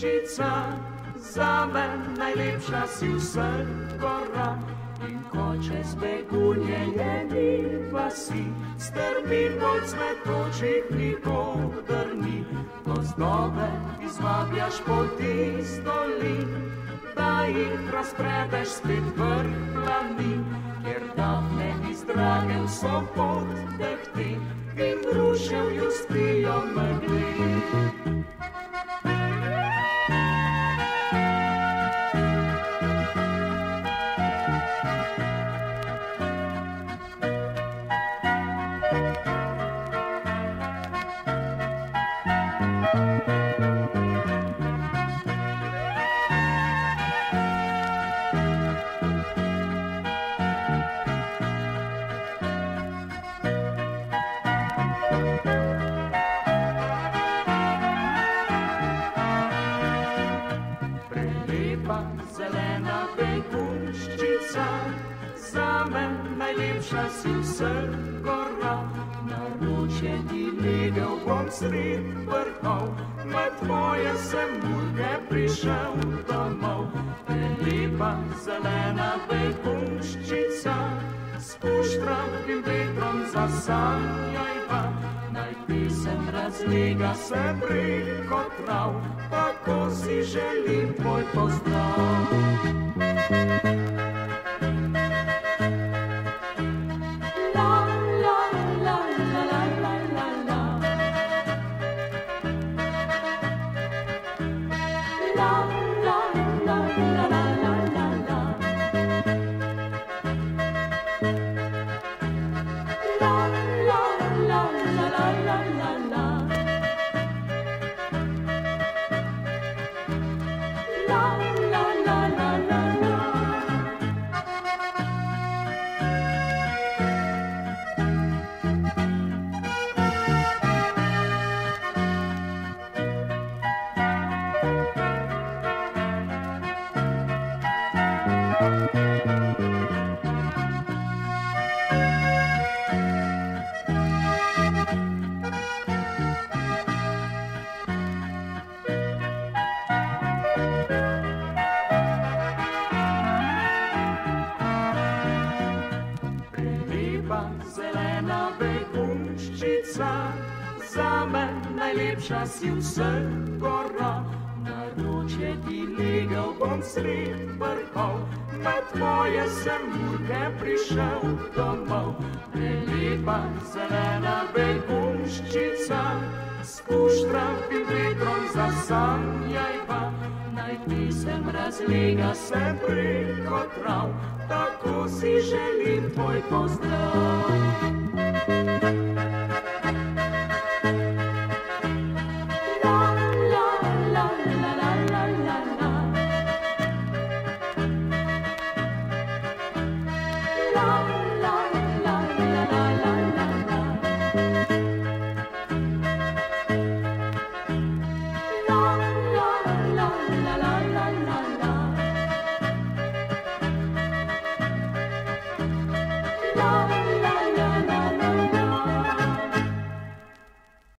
punščica, zame najlepša si vseh gora. In ko čez begunje jeni vasi, strmi moj cvetočih nikodar ni. Gozdove izvabljaš poti z dolin, da jih razpredeš spet vrh plani, kjer dafne iz dragem so pot dehti in ruševju spijo megli. Zelena begunščica, zame najlepša si vseh gora. Naročje ti legel bom sred vrhov, med tvoje sem mulke prišel domov. Prelepa zelena begunščica, s puštravim vetrom zasanjajva, naj pesem razlega se preko trav, tako si želim tvoj pozdrav. Zelena begunščica, zame najlepša si vseh gora. Naročje ti legel bom sred vrhov, med tvoje sem mulke prišel domov. Prelepa zelena begunščica, s puštravim vetrom zasanjajva, naj pesem razlega se preko trav, tako si želim tvoj pozdrav.